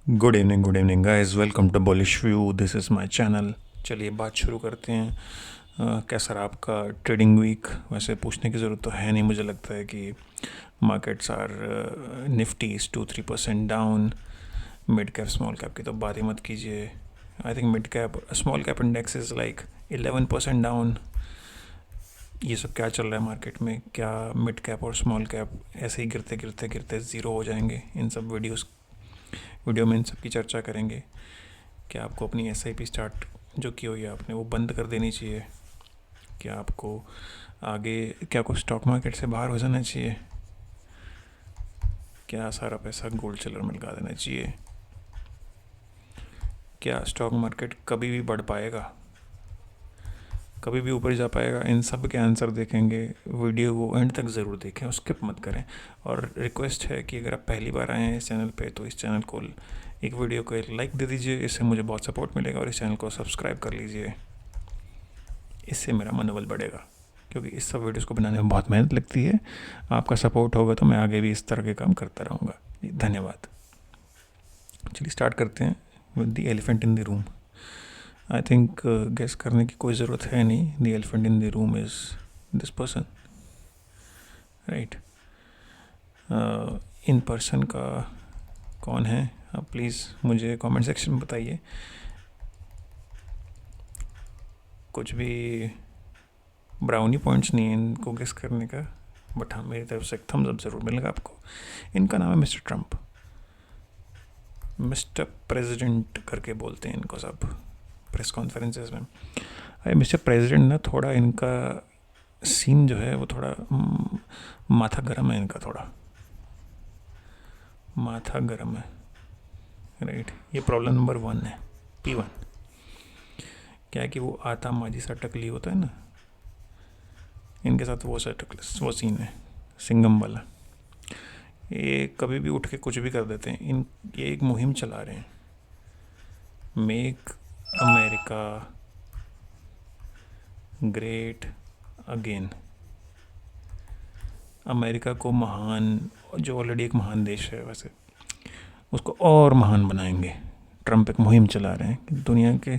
Good evening guys, welcome to bullish view. This is my channel. चलिए बात शुरू करते हैं। कैसा रहा आपका ट्रेडिंग वीक? वैसे पूछने की ज़रूरत तो है नहीं, मुझे लगता है कि markets are Nifty is 2-3% down. Mid cap small cap की तो बात ही मत कीजिए। I think mid cap small cap index is like 11% down. ये सब क्या चल रहा है मार्केट में? क्या मिड कैप और स्मॉल कैप ऐसे ही गिरते गिरते गिरते ज़ीरो हो जाएंगे? इन सब वीडियो में इन सब की चर्चा करेंगे। क्या आपको अपनी एसआईपी स्टार्ट जो की हुई है आपने वो बंद कर देनी चाहिए? क्या आपको आगे क्या आपको स्टॉक मार्केट से बाहर हो जाना चाहिए? क्या सारा पैसा गोल्ड चिलर में लगा देना चाहिए? क्या स्टॉक मार्केट कभी भी बढ़ पाएगा, कभी भी ऊपर जा पाएगा? इन सब के आंसर देखेंगे। वीडियो को एंड तक ज़रूर देखें, स्किप मत करें। और रिक्वेस्ट है कि अगर आप पहली बार आए हैं इस चैनल पे तो इस चैनल को एक वीडियो को एक लाइक दे दीजिए, इससे मुझे बहुत सपोर्ट मिलेगा। और इस चैनल को सब्सक्राइब कर लीजिए, इससे मेरा मनोबल बढ़ेगा, क्योंकि इस सब वीडियोस को बनाने में बहुत मेहनत लगती है। आपका सपोर्ट होगा तो मैं आगे भी इस तरह के काम करता रहूँगा। धन्यवाद। चलिए स्टार्ट करते हैं with the elephant in the room. I think गेस करने की कोई ज़रूरत है नहीं। The elephant in the room is this person, right? इन पर्सन का कौन है? आप प्लीज़ मुझे कमेंट सेक्शन में बताइए। कुछ भी ब्राउनी पॉइंट्स नहीं है इनको गेस करने का, बट हाँ, मेरी तरफ से एक थम्स अप ज़रूर मिलेगा आपको। इनका नाम है मिस्टर ट्रंप। मिस्टर प्रेसिडेंट करके बोलते हैं इनको सब प्रेस कॉन्फ्रेंसेस में। अरे मिस्टर प्रेसिडेंट ना, थोड़ा इनका सीन जो है वो थोड़ा माथा गर्म है इनका, थोड़ा माथा गर्म है, राइट? ये प्रॉब्लम नंबर 1 है, P1। क्या है कि वो आता माजी सा टकली होता है ना, इनके साथ वो सीन है, सिंगम वाला। ये कभी भी उठ के कुछ भी कर देते हैं। ये एक मुहिम चला रहे हैं, make America great again. America को महान, जो ऑलरेडी एक महान देश है वैसे, उसको और महान बनाएंगे। ट्रंप एक मुहिम चला रहे हैं कि दुनिया के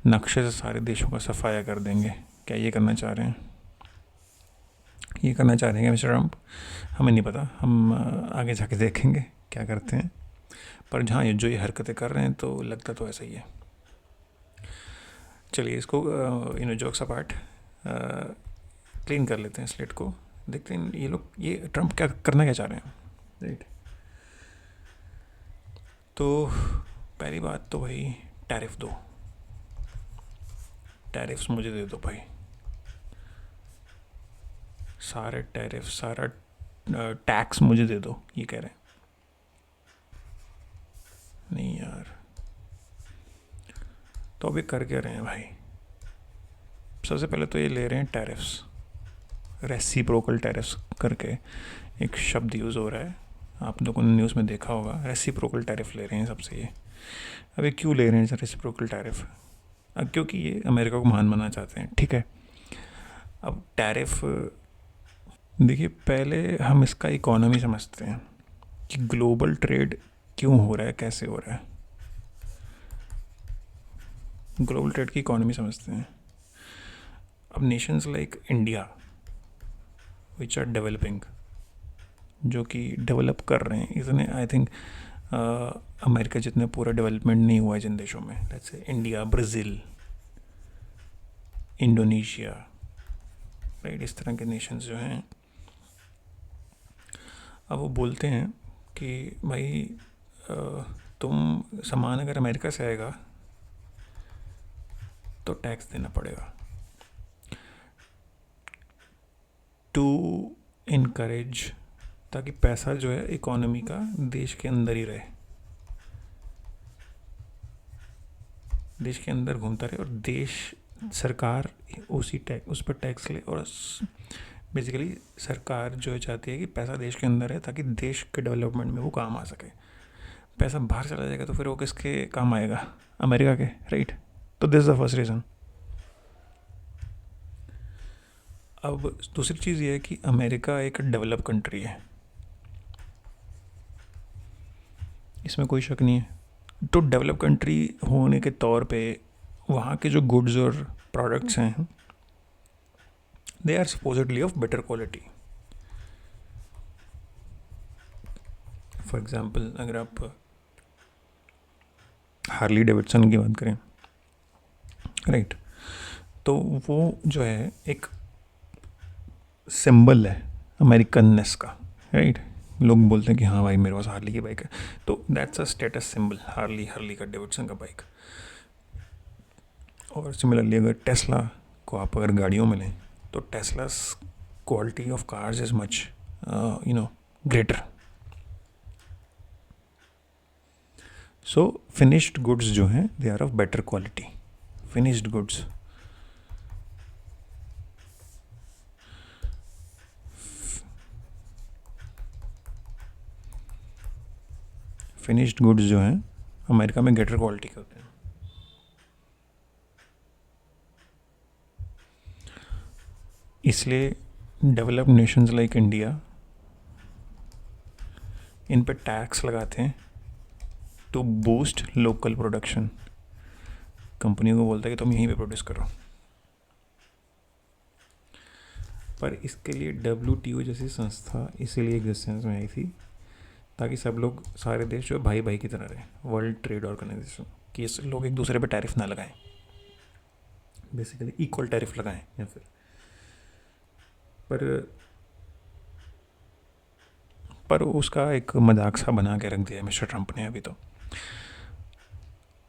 नक्शे से सारे देशों का सफाया कर देंगे। क्या ये करना चाह रहे हैं? ये करना चाह रहे हैं मिस्टर ट्रंप? हमें नहीं पता, हम आगे जाके देखेंगे क्या करते हैं। पर जहाँ ये हरकतें कर रहे हैं तो लगता तो ऐसा ही है। चलिए इसको जोक्स अपार्ट क्लीन कर लेते हैं स्लेट को। देखते हैं ये ट्रंप क्या करना क्या चाह रहे हैं, राइट? तो पहली बात तो भाई, टैरिफ दो। टैरिफ्स मुझे दे दो भाई, सारे टैरिफ, सारा टैक्स मुझे दे दो, ये कह रहे हैं। नहीं यार, तो अभी कर क्या रहे हैं भाई? सबसे पहले तो ये ले रहे हैं टैरिफ्स, रेसिप्रोकल टैरिफ्स करके एक शब्द यूज़ हो रहा है, आप लोगों ने न्यूज़ में देखा होगा। रेसिप्रोकल टैरिफ ले रहे हैं सबसे ये। अभी क्यों ले रहे हैं रेसिप्रोकल टैरिफ? क्योंकि ये अमेरिका को महान बनाना चाहते हैं, ठीक है। अब टैरिफ देखिए, पहले हम इसका इकोनॉमी समझते हैं कि ग्लोबल ट्रेड क्यों हो रहा है, कैसे हो रहा है। ग्लोबल ट्रेड की इकोनॉमी समझते हैं। अब nations like India which are developing, जो कि डेवलप कर रहे हैं, इतने आई थिंक अमेरिका जितने पूरा डेवलपमेंट नहीं हुआ है जिन देशों में, let's say India, Brazil, Indonesia, right? इस तरह के नेशंस जो हैं, अब वो बोलते हैं कि भाई तुम सामान अगर अमेरिका से आएगा तो टैक्स देना पड़ेगा, टू इनकरेज, ताकि पैसा जो है इकोनॉमी का देश के अंदर ही रहे, देश के अंदर घूमता रहे, और देश सरकार उस पर टैक्स ले। और बेसिकली सरकार जो है चाहती है कि पैसा देश के अंदर है, ताकि देश के डेवलपमेंट में वो काम आ सके। पैसा बाहर चला जाएगा तो फिर वो किसके काम आएगा? अमेरिका के, राइट? तो this is the first reason. अब दूसरी चीज़ ये है कि अमेरिका एक डेवलप कंट्री है, इसमें कोई शक नहीं है। तो डेवलप कंट्री होने के तौर पे वहाँ के जो गुड्स और प्रोडक्ट्स हैं they are supposedly of better quality. For example अगर आप हार्ली डेविडसन की बात करें, राइट, तो वो जो है एक सिंबल है अमेरिकननेस का, राइट. लोग बोलते हैं कि हाँ भाई मेरे पास हार्ली की बाइक है, तो that's a status symbol, Harley का डेविडसन का बाइक. और सिमिलरली अगर टेस्ला को आप अगर गाड़ियों में लें तो Tesla's quality of cars is much greater. So finished goods जो हैं they are of better quality. Finished goods, finished goods जो हैं अमेरिका में बेटर क्वालिटी के होते हैं. इसलिए developed Nations like India in पे टैक्स लगाते हैं टू बूस्ट लोकल प्रोडक्शन. कंपनियों को बोलता है कि तुम यहीं पे प्रोड्यूस करो. पर इसके लिए WTO जैसी संस्था इसीलिए एग्जिस्टेंस में आई थी ताकि सब लोग, सारे देश जो है भाई भाई की तरह रहे. वर्ल्ड ट्रेड ऑर्गेनाइजेशन, कि इस लोग एक दूसरे पे टैरिफ ना लगाएं, बेसिकली इक्वल टैरिफ लगाएं. या फिर पर उसका एक मजाक सा बना के रख दिया मिस्टर ट्रंप ने अभी. तो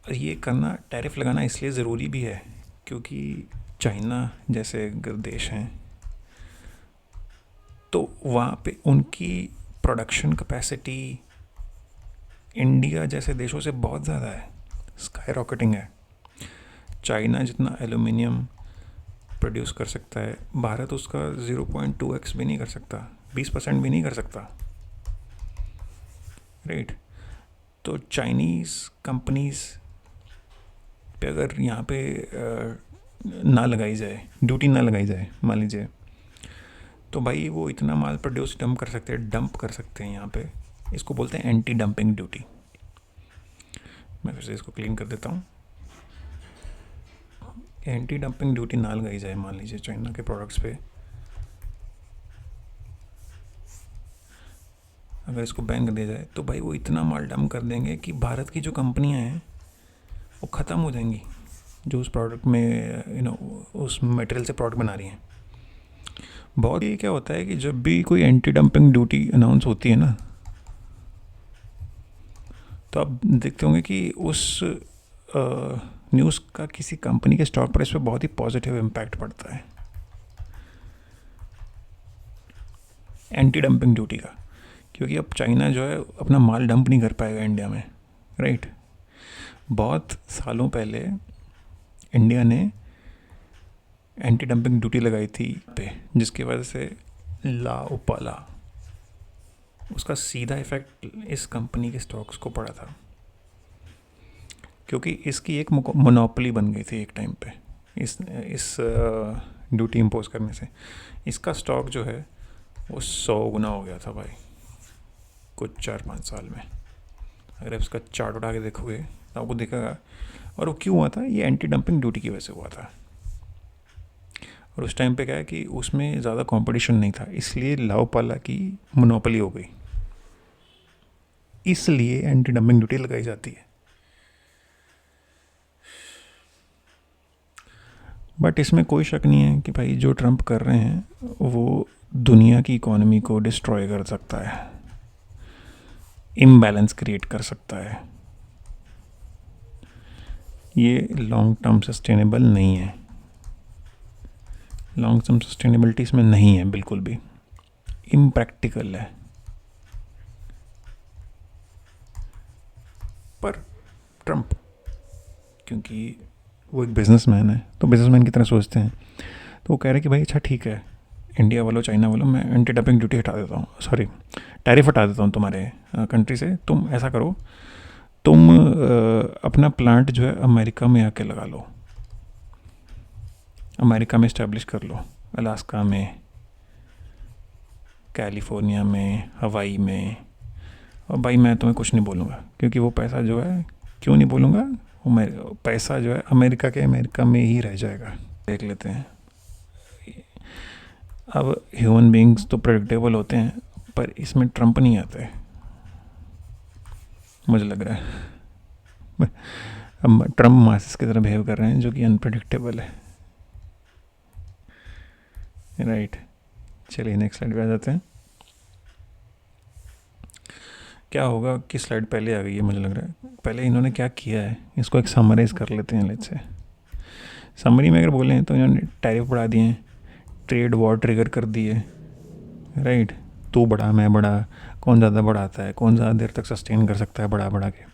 ये करना, टैरिफ लगाना इसलिए ज़रूरी भी है क्योंकि चाइना जैसे देश हैं तो वहाँ पे उनकी प्रोडक्शन कैपेसिटी इंडिया जैसे देशों से बहुत ज़्यादा है, स्काई रॉकेटिंग है. चाइना जितना एल्यूमिनियम प्रोड्यूस कर सकता है, भारत उसका 0.2x भी नहीं कर सकता, 20% भी नहीं कर सकता, राइट. तो चाइनीज़ कंपनीज़ पे अगर यहाँ पे ना लगाई जाए, ड्यूटी ना लगाई जाए मान लीजिए, तो भाई वो इतना माल प्रोड्यूस डंप कर सकते हैं यहाँ पे. इसको बोलते हैं एंटी डंपिंग ड्यूटी. मैं फिर से इसको क्लीन कर देता हूँ. एंटी डंपिंग ड्यूटी ना लगाई जाए मान लीजिए चाइना के प्रोडक्ट्स पे, अगर इसको बैन कर दिया जाए तो भाई वो इतना माल डंप कर देंगे कि भारत की जो कंपनियां हैं वो ख़त्म हो जाएंगी जो उस प्रोडक्ट में उस मटेरियल से प्रोडक्ट बना रही हैं. बहुत ही क्या होता है कि जब भी कोई एंटी डंपिंग ड्यूटी अनाउंस होती है ना, तो आप देखते होंगे कि उस न्यूज़ का किसी कंपनी के स्टॉक प्राइस पे बहुत ही पॉजिटिव इम्पैक्ट पड़ता है एंटी डंपिंग ड्यूटी का. क्योंकि अब चाइना जो है अपना माल डंप नहीं कर पाएगा इंडिया में, राइट. बहुत सालों पहले इंडिया ने एंटी डंपिंग ड्यूटी लगाई थी पे, जिसकी वजह से लाओपाला, उसका सीधा इफेक्ट इस कंपनी के स्टॉक्स को पड़ा था क्योंकि इसकी एक मोनोपोली बन गई थी एक टाइम पे इस ड्यूटी इम्पोज करने से. इसका स्टॉक जो है वो 100 गुना हो गया था भाई कुछ 4-5 साल में. अगर आप इसका चार्ट उठा के देखोगे तो आपको दिखेगा. और वो क्यों हुआ था? ये एंटी डंपिंग ड्यूटी की वजह से हुआ था. और उस टाइम पे क्या है कि उसमें ज़्यादा कंपटीशन नहीं था, इसलिए लाओपाला की मोनोपोली हो गई, इसलिए एंटी डंपिंग ड्यूटी लगाई जाती है. बट इसमें कोई शक नहीं है कि भाई जो ट्रंप कर रहे हैं वो दुनिया की इकोनॉमी को डिस्ट्रॉय कर सकता है, इम्बैलेंस क्रिएट कर सकता है. ये लॉन्ग टर्म सस्टेनेबल नहीं है, लॉन्ग टर्म सस्टेनेबिलिटी इसमें नहीं है, बिल्कुल भी इम्प्रैक्टिकल है. पर ट्रंप क्योंकि वो एक बिजनेसमैन है तो बिजनेसमैन की तरह सोचते हैं, तो वो कह रहे हैं कि भाई अच्छा ठीक है इंडिया वालों चाइना वालों, मैं एंटी डंपिंग ड्यूटी हटा देता हूँ, सॉरी टैरिफ हटा देता हूँ तुम्हारे कंट्री से. तुम ऐसा करो, तुम अपना प्लांट जो है अमेरिका में आके लगा लो, अमेरिका में इस्टेब्लिश कर लो, अलास्का में, कैलिफोर्निया में, हवाई में. और भाई मैं तुम्हें कुछ नहीं बोलूँगा क्योंकि वो पैसा जो है क्यों नहीं बोलूँगा, वो पैसा जो है अमेरिका में ही रह जाएगा। देख लेते हैं। अब ह्यूमन बींग्स तो प्रेडिक्टेबल होते हैं, पर इसमें ट्रम्प नहीं आते मुझे लग रहा है। अब ट्रम्प मासिस की तरह बिहेव कर रहे हैं जो कि अनप्रेडिक्टेबल है, राइट। चलिए नेक्स्ट स्लाइड पे आ जाते हैं। क्या होगा कि स्लाइड पहले आ गई है मुझे लग रहा है। पहले इन्होंने क्या किया है इसको एक समराइज़ कर लेते हैं। लेट्स से समरी में अगर बोलें तो इन्होंने टैरिफ बढ़ा दिए हैं, ट्रेड वॉर ट्रिगर कर दिए, राइट। तू बड़ा मैं बड़ा, कौन ज़्यादा बढ़ाता है, कौन ज़्यादा देर तक सस्टेन कर सकता है बढ़ा के।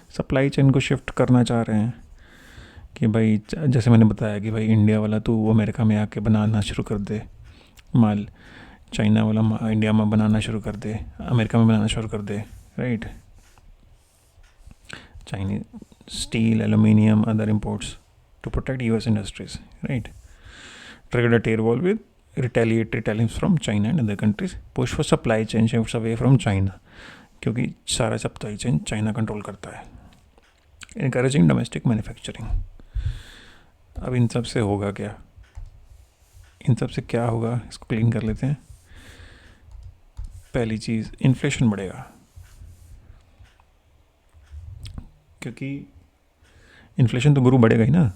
सप्लाई चेन को शिफ्ट करना चाह रहे हैं कि भाई जैसे मैंने बताया कि भाई इंडिया वाला तू अमेरिका में आके बनाना शुरू कर दे माल, चाइना वाला इंडिया में बनाना शुरू कर दे, अमेरिका में बनाना शुरू कर दे, right. Chinese steel, aluminium, other imports to protect US industries, right? Triggered a trade war with retaliatory tariffs from China and other countries, push for supply chain shifts away from China, क्योंकि सारा supply chain China control करता है। Encouraging domestic manufacturing. अब इन सब से होगा क्या, इन सब से क्या होगा इसको क्लीन कर लेते हैं। पहली चीज़, इन्फ्लेशन बढ़ेगा, क्योंकि इन्फ्लेशन तो गुरु बढ़ेगा ही ना,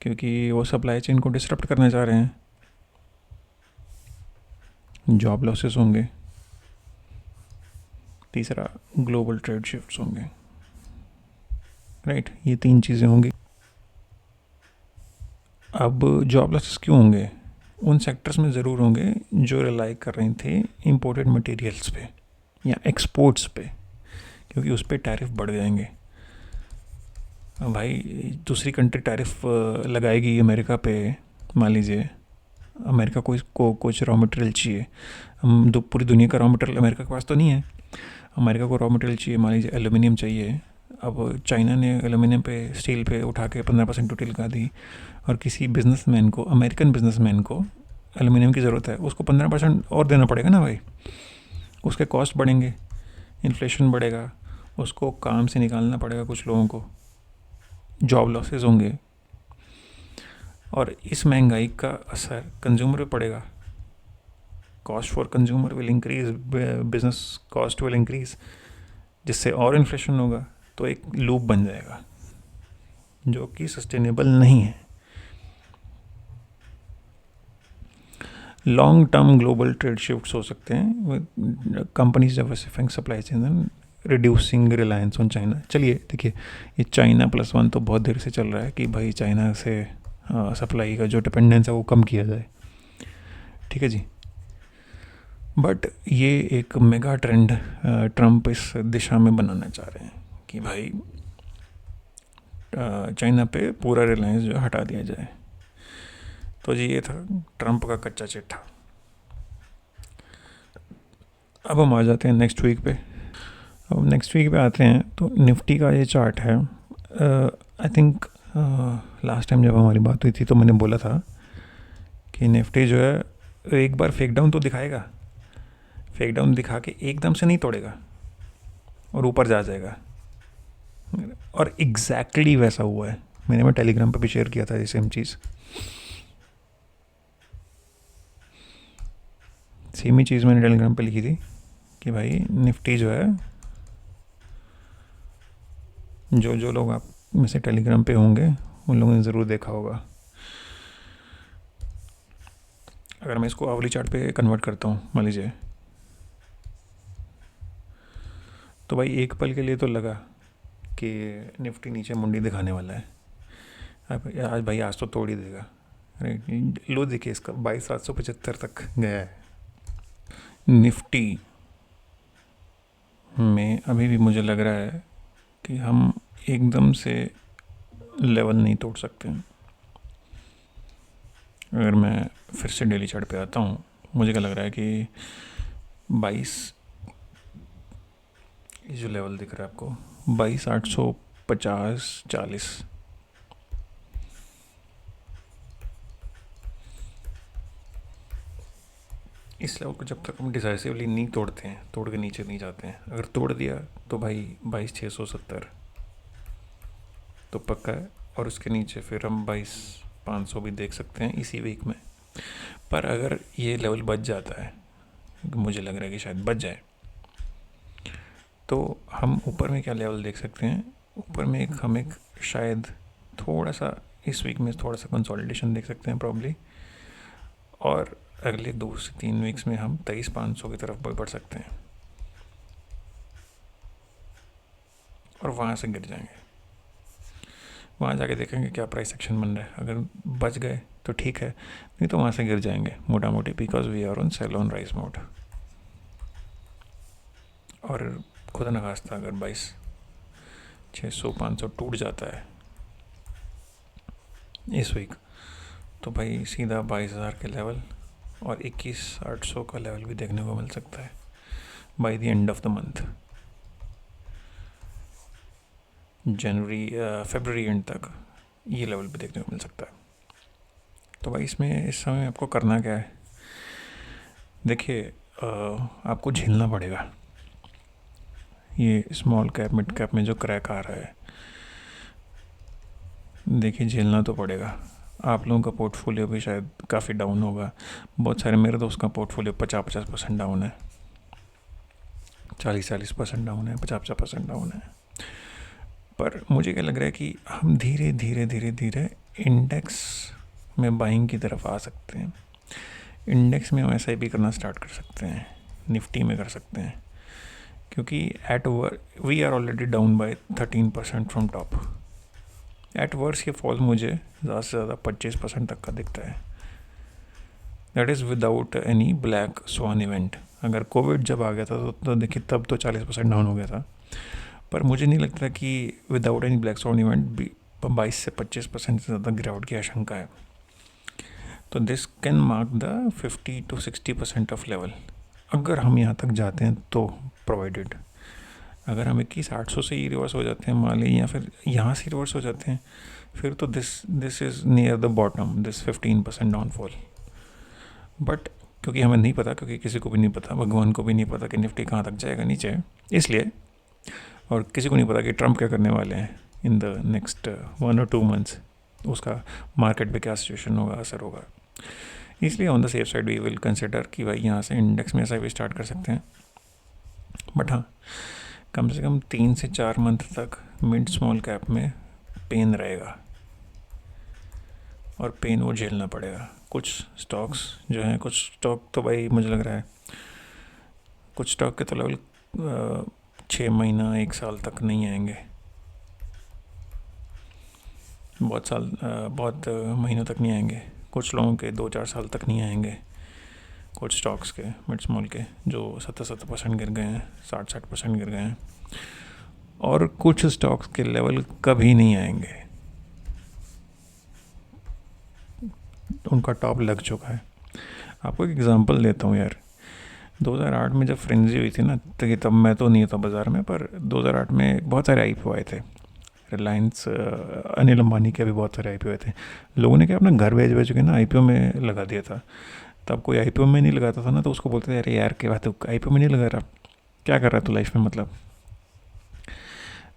क्योंकि वो सप्लाई चेन को डिसरप्ट करना चाह रहे हैं। जॉब लॉसेस होंगे। तीसरा, ग्लोबल ट्रेड शिफ्ट्स होंगे, राइट। ये तीन चीज़ें होंगी। अब जॉब लॉसेस क्यों होंगे? उन सेक्टर्स में ज़रूर होंगे जो रिलाई कर रहे थे इंपोर्टेड मटेरियल्स पे या एक्सपोर्ट्स पे, क्योंकि उस पर टैरिफ बढ़ जाएंगे। भाई दूसरी कंट्री टैरिफ लगाएगी अमेरिका पे, मान लीजिए अमेरिका को कुछ रॉ मटेरियल चाहिए, हम पूरी दुनिया का रॉ मटेरियल अमेरिका के पास तो नहीं है, अमेरिका को रॉ मटेरियल चाहिए, मान लीजिए एल्यूमिनियम चाहिए। अब चाइना ने एल्यूमिनियम पे, स्टील पे उठा के 15% ड्यूटी लगा दी, और किसी बिजनेसमैन को, अमेरिकन बिजनेसमैन को एल्यूमिनियम की ज़रूरत है, उसको 15% और देना पड़ेगा ना भाई। उसके कॉस्ट बढ़ेंगे, इन्फ्लेशन बढ़ेगा, उसको काम से निकालना पड़ेगा कुछ लोगों को, जॉब लॉसेस होंगे, और इस महंगाई का असर कंज्यूमर पे पड़ेगा। Cost for consumer will increase, business cost will increase, जिससे और इन्फ्लेशन होगा। तो एक लूप बन जाएगा जो कि सस्टेनेबल नहीं है। Long term global trade shifts हो सकते हैं, companies diversifying supply chain and reducing reliance on China. चलिए देखिए, ये चाइना +1 तो बहुत देर से चल रहा है कि भाई चाइना से सप्लाई का जो डिपेंडेंस है वो कम किया जाए, ठीक है जी। बट ये एक मेगा ट्रेंड ट्रम्प इस दिशा में बनाना चाह रहे हैं कि भाई चाइना पे पूरा रिलायंस जो हटा दिया जाए। तो जी ये था ट्रम्प का कच्चा चिट्ठा। अब हम आ जाते हैं नेक्स्ट वीक पे। अब नेक्स्ट वीक पे आते हैं तो निफ्टी का ये चार्ट है। आई थिंक लास्ट टाइम जब हमारी बात हुई थी तो मैंने बोला था कि निफ्टी जो है एक बार फेक डाउन तो दिखाएगा, फेक डाउन दिखा के एकदम से नहीं तोड़ेगा और ऊपर जा जाएगा, और एग्जैक्टली वैसा हुआ है। मैं टेलीग्राम पे भी शेयर किया था ये सेम चीज़, सेम ही चीज़ मैंने टेलीग्राम पे लिखी थी कि भाई निफ्टी जो है, जो लोग आप में से टेलीग्राम पे होंगे उन लोगों ने ज़रूर देखा होगा। अगर मैं इसको आवली चार्ट पे कन्वर्ट करता हूँ मान लीजिए, तो भाई एक पल के लिए तो लगा कि निफ्टी नीचे मुंडी दिखाने वाला है। आज भाई आज तो तोड़ ही देगा, राइट। लो देखिए इसका 22,775 तक गया है। निफ्टी में अभी भी मुझे लग रहा है कि हम एकदम से लेवल नहीं तोड़ सकते। अगर मैं फिर से डेली चार्ट पे आता हूँ, मुझे क्या लग रहा है कि 22, ये जो लेवल दिख रहा है आपको 22,850-40, इस लेवल को जब तक हम डिसाइसिवली नहीं तोड़ते हैं, तोड़ के नीचे नहीं जाते हैं, अगर तोड़ दिया तो भाई 22,670 तो पक्का है। और उसके नीचे फिर हम 22,500 भी देख सकते हैं इसी वीक में। पर अगर ये लेवल बच जाता है, मुझे लग रहा है कि शायद बच जाए, तो हम ऊपर में क्या लेवल देख सकते हैं, ऊपर में हम एक शायद थोड़ा सा इस वीक में थोड़ा सा कंसोलिडेशन देख सकते हैं प्रॉब्ली। और अगले 2 से 3 वीक्स में हम 23,500 की तरफ बढ़ सकते हैं और वहाँ से गिर जाएंगे। वहाँ जाके देखेंगे क्या प्राइस एक्शन बन रहा है। अगर बच गए तो ठीक है, नहीं तो वहाँ से गिर जाएंगे मोटा मोटी, because we are on sell on rise mode. और खुदा न खास्ता अगर 22,600-500 टूट जाता है इस वीक, तो भाई सीधा 22,000 के लेवल और 21,800 का लेवल भी देखने को मिल सकता है by the end of the month, February and तक ये लेवल भी देखने को मिल सकता है। तो भाई इसमें इस समय आपको करना क्या है, देखिए आपको झेलना पड़ेगा ये स्मॉल कैप मिड कैप में जो क्रैक आ रहा है। देखिए झेलना तो पड़ेगा। आप लोगों का पोर्टफोलियो भी शायद काफ़ी डाउन होगा, बहुत सारे मेरे दोस्त का पोर्टफोलियो 50% डाउन है, 40% डाउन है, 50% डाउन है। पर मुझे क्या लग रहा है कि हम धीरे धीरे धीरे धीरे इंडेक्स में बाइंग की तरफ आ सकते हैं। इंडेक्स में हम ऐसा भी करना स्टार्ट कर सकते हैं, निफ्टी में कर सकते हैं, क्योंकि we are already down by 13% from top. At worst ये फॉल मुझे ज़्यादा से ज़्यादा 25% तक का दिखता है। That is without any black swan event. अगर कोविड जब आ गया था तो देखिए तब तो 40% डाउन हो गया था, पर मुझे नहीं लगता कि without any black swan event भी 22 से 25% से ज़्यादा गिरावट की आशंका है। तो this can mark the 50 to 60% of level अगर हम यहाँ तक जाते हैं तो, प्रोवाइडेड अगर हम 21,800 से ही रिवर्स हो जाते हैं मान लीजिए, या फिर यहाँ से रिवर्स हो जाते हैं, फिर तो this is near the bottom, this 15% downfall. But क्योंकि हमें नहीं पता, क्योंकि किसी को भी नहीं पता, भगवान को भी नहीं पता कि निफ्टी कहाँ तक जाएगा नीचे, इसलिए, और किसी को नहीं पता कि ट्रम्प क्या करने वाले हैं in the next 1 or 2 months, उसका मार्केट पे क्या सिचुएशन होगा, असर होगा। इसलिए on the safe side we will consider कि भाई यहाँ से इंडेक्स में ऐसा भी स्टार्ट कर सकते हैं। बट हाँ, कम से कम 3 से 4 मंथ तक मिड स्मॉल कैप में पेन रहेगा और पेन वो झेलना पड़ेगा। कुछ स्टॉक्स जो हैं, कुछ स्टॉक तो भाई मुझे लग रहा है कुछ स्टॉक के तो लेवल 6 महीना 1 साल तक नहीं आएंगे, बहुत महीनों तक नहीं आएंगे। कुछ लोगों के 2-4 साल तक नहीं आएंगे, कुछ स्टॉक्स के मिड स्मॉल के जो 70% गिर गए हैं, 60% गिर गए हैं। और कुछ स्टॉक्स के लेवल कभी नहीं आएंगे, उनका टॉप लग चुका है। आपको एक एग्जांपल देता हूँ यार, 2008 में जब फ्रेंजी हुई थी ना, तो तब मैं तो नहीं था बाज़ार में, पर 2008 में बहुत सारे आईपीओ आए थे। रिलायंस, अनिल अंबानी के भी बहुत सारे आईपीओ आए थे। लोगों ने क्या अपना घर बेच के ना आईपीओ में लगा दिया था। तब कोई आईपीओ में नहीं लगाता था ना, तो उसको बोलते थे अरे यार क्या बात है, आईपीओ में नहीं लगा रहा, क्या कर रहा है तू लाइफ में, मतलब।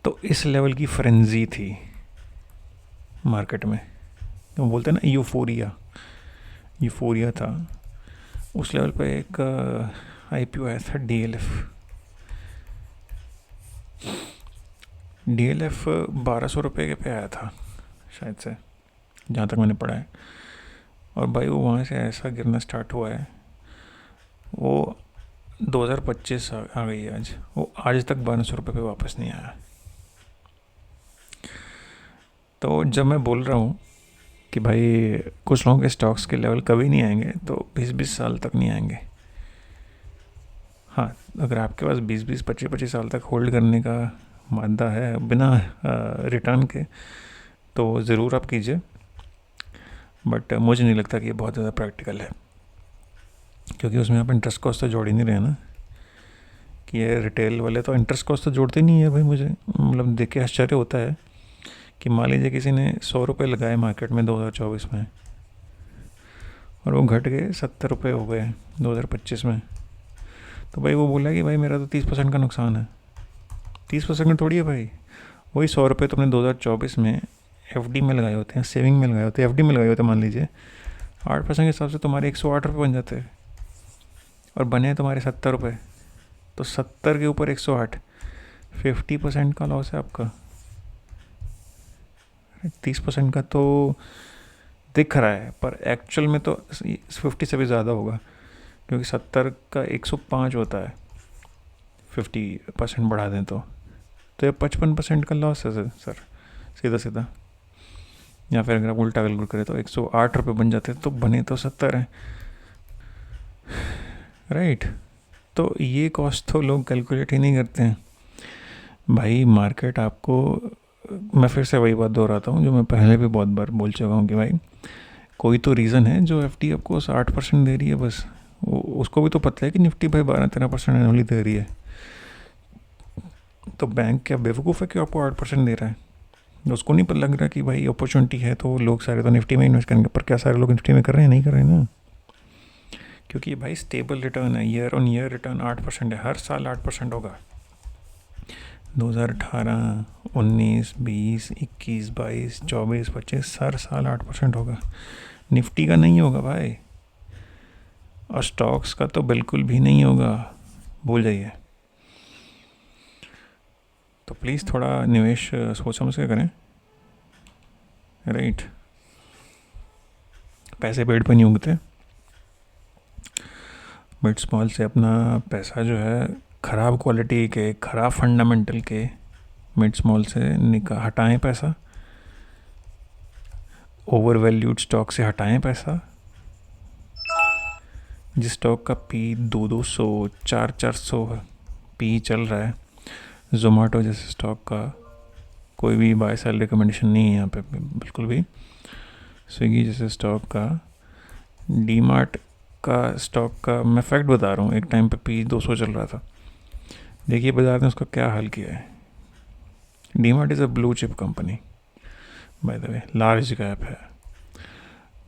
तो इस लेवल की फ्रेंजी थी मार्केट में, तो बोलते हैं ना यूफोरिया था। उस लेवल पे एक आईपीओ आया था डीएलएफ 1200 रुपये के पे आया था शायद से, जहाँ तक मैंने पढ़ा है। और भाई वो वहाँ से ऐसा गिरना स्टार्ट हुआ है, वो 2025 आ गई है आज, वो आज तक 1200 रुपये पे वापस नहीं आया। तो जब मैं बोल रहा हूँ कि भाई कुछ लोगों के स्टॉक्स के लेवल कभी नहीं आएंगे, तो 20-20 साल तक नहीं आएंगे। हाँ, अगर आपके पास 20-20, 25-25 साल तक होल्ड करने का मादा है बिना रिटर्न के, तो ज़रूर आप कीजिए। बट मुझे नहीं लगता कि ये बहुत ज़्यादा प्रैक्टिकल है, क्योंकि उसमें आप इंटरेस्ट कॉस्ट तो जोड़ ही नहीं रहे ना, कि ये रिटेल वाले तो इंटरेस्ट कॉस्ट तो जोड़ते नहीं है भाई। मुझे मतलब देख के आश्चर्य होता है कि मान लीजिए किसी ने 100 रुपये लगाए मार्केट में 2024 में, और वो घट गए 70 रुपये हो गए 2025 में। तो भाई वो बोला कि भाई मेरा तो 30% का नुकसान है। 30% का थोड़ी है भाई। वही 100 रुपये तुमने 2024 में एफडी में लगाए होते हैं, सेविंग में लगाए होते हैं, एफडी में लगाए होते हैं, मान लीजिए 8% के हिसाब से तुम्हारे 108 रुपये बन जाते हैं और बने तुम्हारे 70 रुपये। तो 70 के ऊपर 108, 50% का लॉस है आपका। 30% का तो दिख रहा है पर एक्चुअल में तो 50 से भी ज़्यादा होगा, क्योंकि 70 का 105 होता है। 50% बढ़ा दें तो ये 55% का लॉस है सर, सीधा सीधा। या फिर अगर आप उल्टा कैलकुलेट करें तो 108 रुपये बन जाते हैं, तो बने तो 70 हैं, राइट। तो ये कॉस्ट तो लोग कैलकुलेट ही नहीं करते हैं भाई। मार्केट आपको, मैं फिर से वही बात दोहराता हूँ जो मैं पहले भी बहुत बार बोल चुका हूँ कि भाई कोई तो रीज़न है जो एफडी आपको 60% दे रही है बस। उसको भी तो पता है कि निफ्टी भाई 12-13% एनुअली दे रही है। तो बैंक क्या बेवकूफ़ है कि आपको 8% दे रहा है? उसको नहीं पता लग रहा कि भाई अपॉर्चुनिटी है तो लोग सारे तो निफ्टी में इन्वेस्ट करेंगे। पर क्या सारे लोग निफ्टी में कर रहे हैं? नहीं कर रहे हैं ना, क्योंकि भाई स्टेबल रिटर्न है, ईयर ऑन ईयर रिटर्न 8% है, हर साल 8% होगा। 2018, 19, 20, 21, 22, 24, 25 हर साल 8% होगा। निफ्टी का नहीं होगा भाई, और स्टॉक्स का तो बिल्कुल भी नहीं होगा, भूल जाइए। तो प्लीज़ थोड़ा निवेश सोच समझ के करें, राइट। पैसे पेड़ पे नहीं उगते। मिड स्मॉल से अपना पैसा जो है ख़राब क्वालिटी के, ख़राब फंडामेंटल के मिड स्मॉल से हटाएं पैसा, ओवर वैल्यूड स्टॉक से हटाएं पैसा। जिस स्टॉक का पी 200, 400 पी चल रहा है, जोमेटो जैसे स्टॉक का कोई भी बाय सेल रिकमेंडेशन नहीं है यहाँ पे बिल्कुल भी। स्विगी जैसे स्टॉक का, डीमार्ट का स्टॉक का मैं फैक्ट बता रहा हूँ, एक टाइम पे पी 200 चल रहा था। देखिए बाजार ने उसका क्या हाल किया है। DMart is a blue chip company, by the way, large cap है।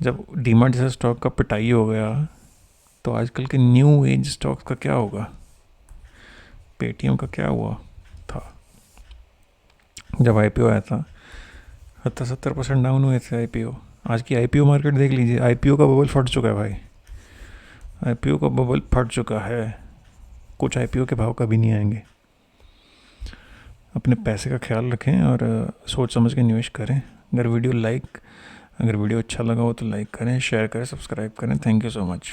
जब डीमार्ट जैसा स्टॉक का पिटाई हो गया तो आजकल के न्यू एज स्टॉक्स का क्या होगा? पेटीएम का क्या हुआ था जब आईपीओ आया था? 70% डाउन हुए थे आईपीओ। आज की आईपीओ मार्केट देख लीजिए, आईपीओ का बबल फट चुका है भाई, आईपीओ का बबल फट चुका है। कुछ आईपीओ के भाव कभी नहीं आएंगे। अपने पैसे का ख्याल रखें और सोच समझ के निवेश करें। अगर वीडियो अच्छा लगा हो तो लाइक करें, शेयर करें, सब्सक्राइब करें। Thank you so much.